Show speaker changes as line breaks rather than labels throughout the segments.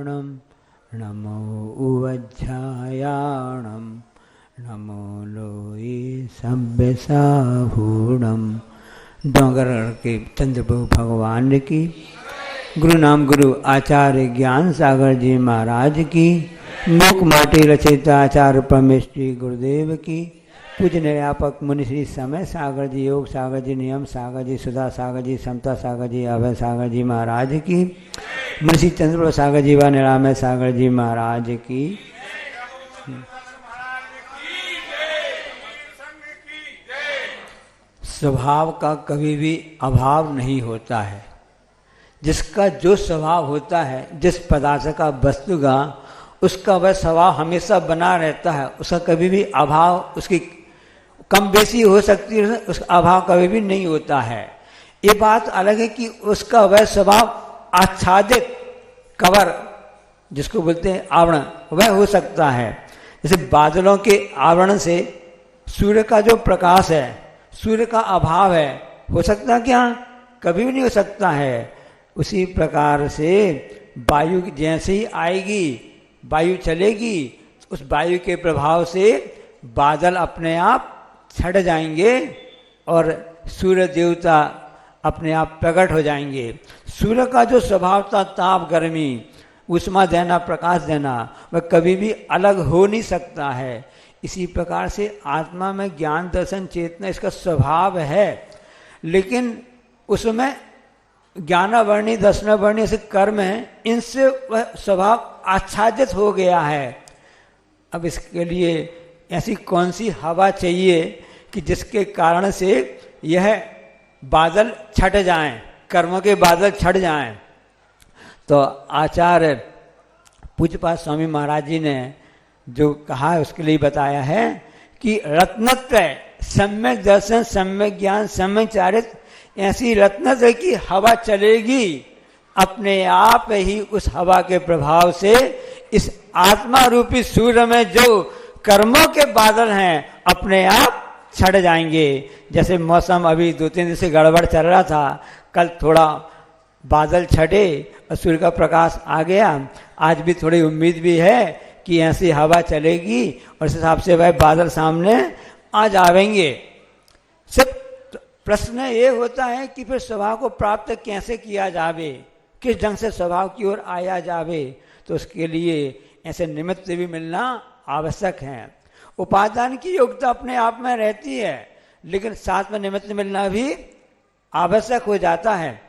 नमो उवज्झायाणं नमो लोये सभ्यसाहूणं। डोंगर के चंद्रप्रभु भगवान की, गुरु नाम गुरु आचार्य ज्ञान सागर जी महाराज की, मूक माटी रचयिता आचार्य परमेश्वरी गुरुदेव की, पूज्य निर्यापक मुनि श्री समय सागर जी, योग सागर जी, नियम सागर जी, सुधा सागर जी, समता सागर जी, अभय सागर जी महाराज की, मुंशी चंद्र सागर जी व निरामय सागर जी महाराज की। स्वभाव का कभी भी अभाव नहीं होता है। जिसका जो स्वभाव होता है, जिस पदार्थ का वस्तु का, उसका वह स्वभाव हमेशा बना रहता है। उसका कभी भी अभाव, उसकी कम बेसी हो सकती है, उसका अभाव कभी भी नहीं होता है। ये बात अलग है कि उसका वह स्वभाव आच्छादित कवर, जिसको बोलते हैं आवरण, वह हो सकता है। जैसे बादलों के आवरण से सूर्य का जो प्रकाश है, सूर्य का अभाव है, हो सकता क्या? कभी भी नहीं हो सकता है। उसी प्रकार से वायु जैसे ही आएगी, वायु चलेगी, उस वायु के प्रभाव से बादल अपने आप छट जाएंगे और सूर्य देवता अपने आप प्रकट हो जाएंगे। सूर्य का जो स्वभाव था, ताप, गर्मी, उष्मा देना, प्रकाश देना, वह कभी भी अलग हो नहीं सकता है। इसी प्रकार से आत्मा में ज्ञान दर्शन चेतना इसका स्वभाव है, लेकिन उसमें ज्ञानावर्णी दर्शनावर्णी ऐसे कर्म हैं, इनसे वह स्वभाव आच्छादित हो गया है। अब इसके लिए ऐसी कौन सी हवा चाहिए कि जिसके कारण से यह बादल छट जाएं, कर्मों के बादल छट जाएं। तो आचार्य पूज्यपाद स्वामी महाराज जी ने जो कहा है उसके लिए बताया है कि रत्नत्रय, सम्यक दर्शन, सम्यक ज्ञान, सम्यक चारित्र, ऐसी रत्नत्रय की हवा चलेगी, अपने आप ही उस हवा के प्रभाव से इस आत्मा रूपी सूर्य में जो कर्मों के बादल हैं अपने आप छट जाएंगे। जैसे मौसम अभी 2-3 दिन से गड़बड़ चल रहा था, कल थोड़ा बादल छटे और सूर्य का प्रकाश आ गया। आज भी थोड़ी उम्मीद भी है कि ऐसी हवा चलेगी और इस हिसाब से वह बादल सामने आ जाएंगे। सब प्रश्न ये होता है कि फिर स्वभाव को प्राप्त कैसे किया जावे, किस ढंग से स्वभाव की ओर आया जावे। तो उसके लिए ऐसे निमित्त भी मिलना आवश्यक है। उपादान की योग्यता अपने आप में रहती है, लेकिन साथ में निमित्त मिलना भी आवश्यक हो जाता है।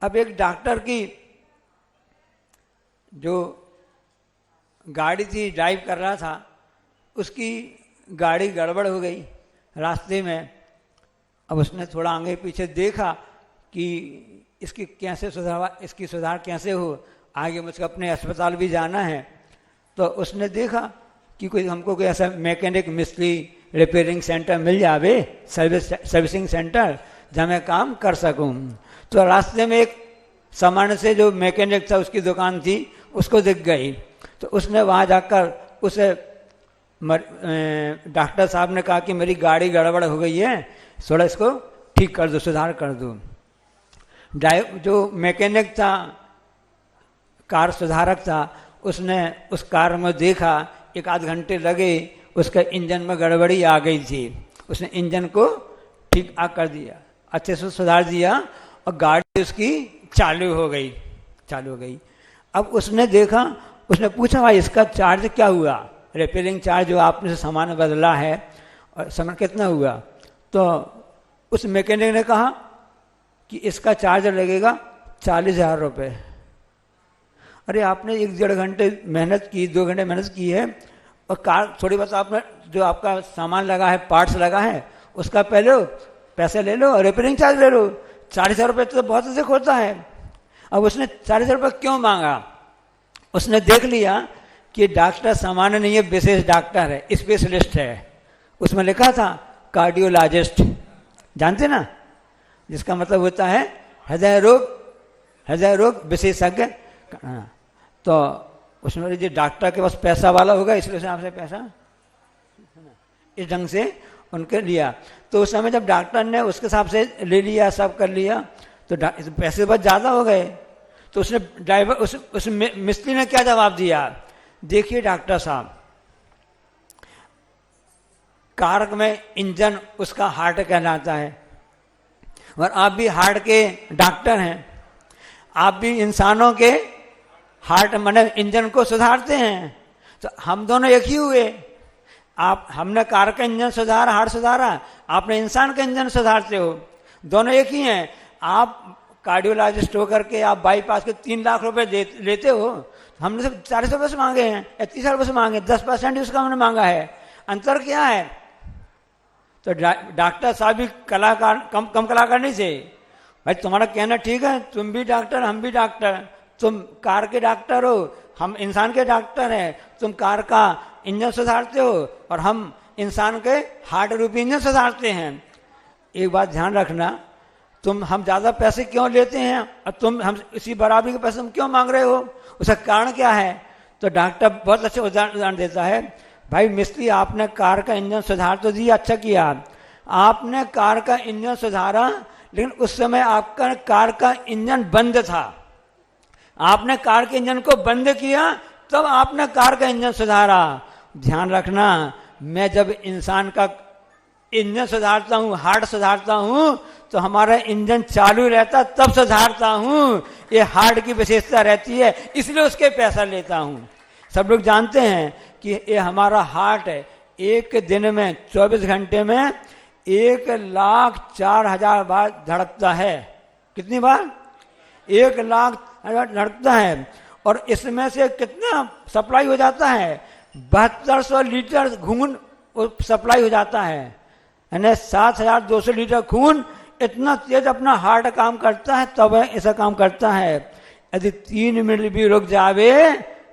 अब एक डॉक्टर की जो गाड़ी थी, ड्राइव कर रहा था, उसकी गाड़ी गड़बड़ हो गई रास्ते में। अब उसने थोड़ा आगे पीछे देखा कि इसकी कैसे सुधार, इसकी सुधार कैसे हो, आगे मुझको अपने अस्पताल भी जाना है। तो उसने देखा कि कोई हमको कोई ऐसा मैकेनिक, मिस्त्री, रिपेयरिंग सेंटर मिल जावे, सर्विसिंग सेंटर, जहाँ मैं काम कर सकूँ। तो रास्ते में एक सामान्य से जो मैकेनिक था, उसकी दुकान थी, उसको दिख गई। तो उसने वहाँ जाकर उसे डॉक्टर साहब ने कहा कि मेरी गाड़ी गड़बड़ हो गई है, थोड़ा इसको ठीक कर दो, सुधार कर दो। जो मैकेनिक था, कार सुधारक था, उसने उस कार में देखा 1-8 घंटे लगे, उसका इंजन में गड़बड़ी आ गई थी। उसने इंजन को ठीक कर दिया, अच्छे से सुधार दिया और गाड़ी उसकी चालू हो गई। अब उसने देखा, उसने पूछा भाई इसका चार्ज क्या हुआ, रिपेयरिंग चार्ज जो आपने सामान बदला है, और सामान कितना हुआ? तो उस मैकेनिक ने कहा कि इसका चार्ज लगेगा 40,000 रुपये। अरे आपने 1-1.5 घंटे मेहनत की, 2 घंटे मेहनत की है, और कार थोड़ी बहुत आपने जो आपका सामान लगा है, पार्ट्स लगा है, उसका पहले पैसे ले लो और रिपेयरिंग चार्ज ले लो। 40,000 रुपये तो बहुत अधिक होता है। अब उसने 40,000 रुपये क्यों मांगा? उसने देख लिया कि डॉक्टर सामान्य नहीं है, विशेष डॉक्टर है, स्पेशलिस्ट है। उसमें लिखा था कार्डियोलॉजिस्ट, जानते ना, जिसका मतलब होता है हृदय रोग विशेषज्ञ। तो उसमें जो डॉक्टर के पास पैसा वाला होगा, इसलिए आपसे पैसा इस ढंग से उनके लिया। तो उस समय जब डॉक्टर ने उसके हिसाब से ले लिया, सब कर लिया, तो पैसे बहुत ज़्यादा हो गए। तो उसने ड्राइवर उस मिस्त्री ने क्या जवाब दिया, देखिए डॉक्टर साहब, कार में इंजन उसका हार्ट कहलाता है, और आप भी हार्ट के डॉक्टर हैं, आप भी इंसानों के हार्ट माने इंजन को सुधारते हैं, तो हम दोनों एक ही हुए। हमने कार का इंजन सुधारा, हार्ट सुधारा, आपने इंसान का इंजन सुधारते हो, दोनोों एक ही हैं। आप कार्डियोलॉजिस्ट होकर के आप बाईपास के 3 लाख रुपए लेते हो, हमने सिर्फ 40 रुपये से मांगे हैं या 30 रुपये से मांगे, 10% ही उसका हमने मांगा है। अंतर क्या है? तो डॉक्टर साहब भी कलाकार कम कलाकार नहीं थे। भाई तुम्हारा कहना ठीक है, तुम भी डॉक्टर हम भी डॉक्टर, तुम कार के डॉक्टर हो, हम इंसान के डॉक्टर हैं, तुम कार का इंजन सुधारते हो और हम इंसान के हार्ट रूपी इंजन सुधारते हैं। एक बात ध्यान रखना, हम ज़्यादा पैसे क्यों लेते हैं और तुम हम इसी बराबरी के पैसे तुम क्यों मांग रहे हो, उसका कारण क्या है? तो डॉक्टर बहुत अच्छे उदाहरण देता है। भाई मिस्त्री, आपने कार का इंजन सुधार तो दिया, अच्छा किया, आपने कार का इंजन सुधारा, लेकिन उस समय आपका कार का इंजन बंद था, आपने कार के इंजन को बंद किया तब आपने कार का इंजन सुधारा। ध्यान रखना, मैं जब इंसान का इंजन सुधारता हूँ, हार्ट सुधारता हूँ, तो हमारा इंजन चालू रहता तब सुधारता हूँ। ये हार्ट की विशेषता रहती है, इसलिए उसके पैसा लेता हूँ। सब लोग जानते हैं कि ये हमारा हार्ट है, एक दिन में 24 घंटे में 1,04,000 बार धड़कता है। कितनी बार? 1,00,000 धड़कता है, और इसमें से कितना सप्लाई हो जाता है? 7200 लीटर खून सप्लाई हो जाता है, यानी 7,200 लीटर खून। इतना तेज अपना हार्ट काम करता है, तब ऐसा काम करता है। यदि 3 मिनट भी रुक जावे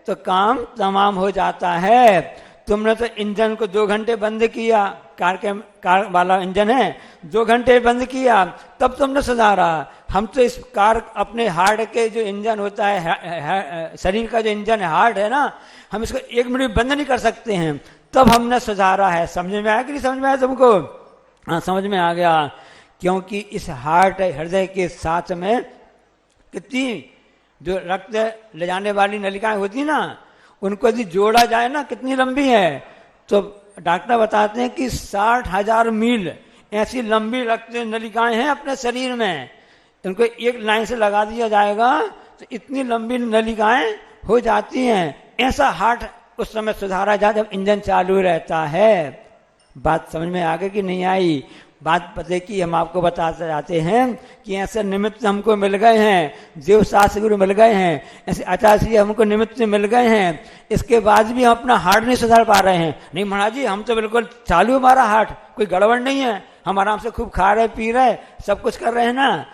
तो काम तमाम हो जाता है। तुमने तो इंजन को 2 घंटे बंद किया, कार वाला इंजन है, 2 घंटे बंद किया तब तुमने सुधारा। हम तो इस कार अपने हार्ट के जो इंजन होता है, शरीर का जो इंजन है, हार्ट है ना, हम इसको 1 मिनट बंद नहीं कर सकते हैं, तब हमने सुधारा है। समझ में आया कि नहीं समझ में आया तुमको? हाँ, समझ में आ गया। क्योंकि इस हार्ट हृदय के साथ में कितनी जो रक्त ले जाने वाली नलिकाएं होती ना, उनको यदि जोड़ा जाए ना, कितनी लंबी है, तो डॉक्टर बताते हैं कि 60,000 मील ऐसी लंबी रक्त नलिकाएं हैं अपने शरीर में। उनको एक लाइन से लगा दिया जाएगा तो इतनी लंबी नलिकाएं हो जाती हैं। ऐसा हार्ट उस समय सुधारा जाए जब इंजन चालू रहता है। बात समझ में आ गई कि नहीं आई? बात पते की हम आपको बताते जाते हैं कि ऐसे निमित्त हमको मिल गए हैं, देव शास्त्र गुरु मिल गए हैं, ऐसे आचार्य हमको निमित्त मिल गए हैं, इसके बाद भी हम अपना हार्ट नहीं सुधार पा रहे हैं। नहीं महाराज जी, हम तो बिल्कुल चालू हमारा हार्ट, कोई गड़बड़ नहीं है, हम आराम से खूब खा रहे पी रहे सब कुछ कर रहे हैं ना।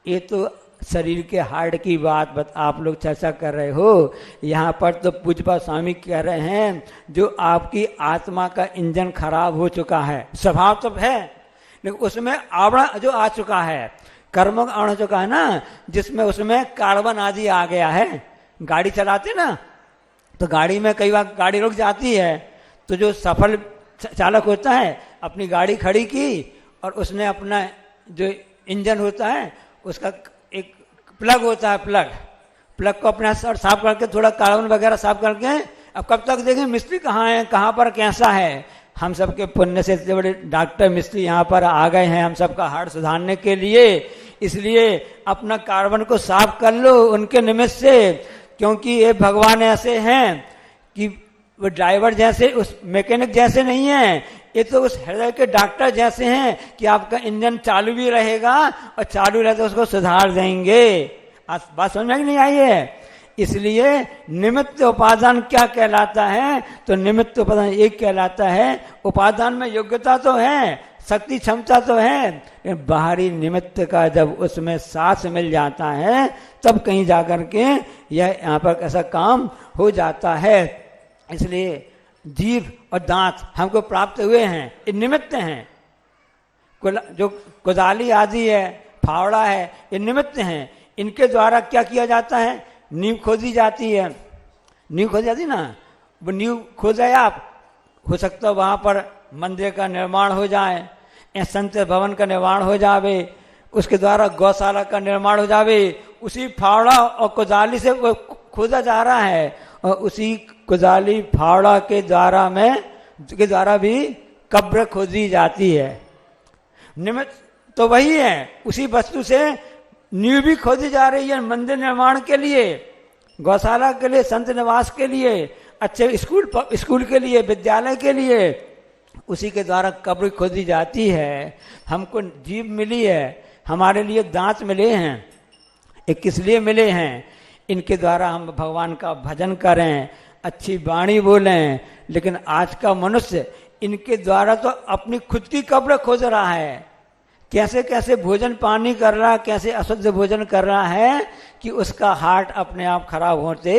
ये तो शरीर के हार्ट की बात आप लोग चर्चा कर रहे हो। यहाँ पर तो पूज्यपाद स्वामी कह रहे हैं जो आपकी आत्मा का इंजन खराब हो चुका है, स्वभाव तो है लेकिन उसमें आवरण जो आ चुका है, कर्म का आवरण हो चुका है ना, जिसमें उसमें कार्बन आदि आ गया है। गाड़ी चलाते ना तो गाड़ी में कई बार गाड़ी रुक जाती है, तो जो सफल चालक होता है अपनी गाड़ी खड़ी की और उसने अपना जो इंजन होता है उसका एक प्लग होता है, प्लग को अपना साफ करके थोड़ा कार्बन वगैरह साफ करके, अब कब तक देखें मिस्त्री कहाँ है, कहाँ पर कैसा है। हम सबके पुण्य से इतने बड़े डॉक्टर मिस्त्री यहाँ पर आ गए हैं हम सबका हार्ट सुधारने के लिए, इसलिए अपना कार्बन को साफ कर लो उनके निमित्त से। क्योंकि ये भगवान ऐसे हैं कि वो ड्राइवर जैसे, उस मैकेनिक जैसे नहीं है, ये तो उस हृदय के डॉक्टर जैसे हैं कि आपका इंजन चालू भी रहेगा और चालू रहते उसको सुधार देंगे। बात समझ में नहीं आई है? इसलिए निमित्त उपादान क्या कहलाता है? तो निमित्त उपादान एक कहलाता है। उपादान में योग्यता तो है, शक्ति क्षमता तो है, लेकिन बाहरी निमित्त का जब उसमें साथ मिल जाता है तब कहीं जाकर के यह यहाँ पर ऐसा काम हो जाता है। इसलिए जीभ और दांत हमको प्राप्त हुए हैं, ये निमित्त हैं। जो कुदाली आदि है, फावड़ा है, ये निमित्त हैं। इनके द्वारा क्या किया जाता है? नींव खोदी जाती है, नींव खोदी जाती ना, वो नींव खोदा आप, हो सकता है वहाँ पर मंदिर का निर्माण हो जाए या संत भवन का निर्माण हो जावे, उसके द्वारा गौशाला का निर्माण हो जावे, उसी फावड़ा और कुदाली से वो खोदा जा रहा है, और उसी कुदाली फावड़ा के द्वारा भी कब्र खोदी जाती है। निमित्त तो वही है, उसी वस्तु से नींव भी खोदी जा रही है मंदिर निर्माण के लिए, गौशाला के लिए, संत निवास के लिए, अच्छे स्कूल के लिए, विद्यालय के लिए। उसी के द्वारा कब्र खोदी जाती है। हमको जीभ मिली है, हमारे लिए दांत मिले हैं, ये किस लिए मिले हैं? इनके द्वारा हम भगवान का भजन करें, अच्छी वाणी बोलें। लेकिन आज का मनुष्य इनके द्वारा तो अपनी खुद की कब्र खोज रहा है। कैसे कैसे भोजन पानी कर रहा, कैसे अशुद्ध भोजन कर रहा है कि उसका हार्ट अपने आप खराब होते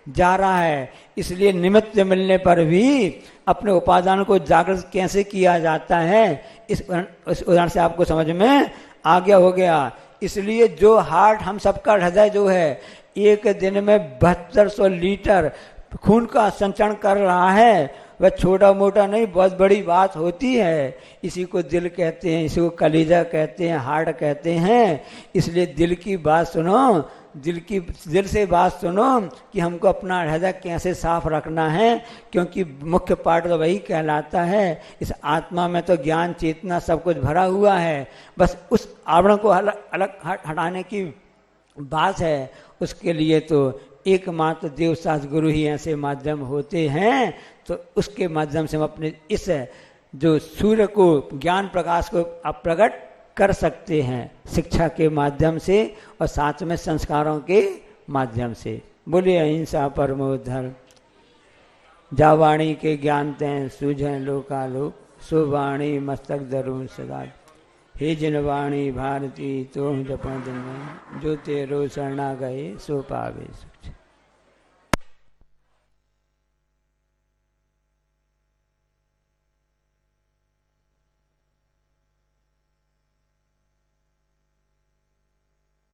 जा रहा है। इसलिए निमित्त मिलने पर भी अपने उपादान को जागृत कैसे किया जाता है, इस उदाहरण से आपको समझ में आ गया हो गया। इसलिए जो हार्ट हम सबका हृदय जो है एक दिन में 7200 लीटर खून का संचरण कर रहा है, वह छोटा मोटा नहीं, बहुत बड़ी बात होती है। इसी को दिल कहते हैं, इसी को कलीजा कहते हैं, हार्ट कहते हैं। इसलिए दिल की बात सुनो, दिल से बात सुनो कि हमको अपना हृदय कैसे साफ रखना है, क्योंकि मुख्य पाठ तो वही कहलाता है। इस आत्मा में तो ज्ञान चेतना सब कुछ भरा हुआ है, बस उस आवरण को अलग हटाने की बात है। उसके लिए तो एकमात्र देवशास्त्र गुरु ही ऐसे माध्यम होते हैं। तो उसके माध्यम से हम अपने इस जो सूर्य को, ज्ञान प्रकाश को आप प्रकट कर सकते हैं, शिक्षा के माध्यम से और साथ में संस्कारों के माध्यम से। बोलिए अहिंसा परमो धर्म, जा वाणी के ज्ञान तैं सूझें लोकालोक, सो वाणी मस्तक धरुं सदा। हे जिन वाणी भारती तो जपन दिन, जो तेरो शरणा गए सो पावे सुख।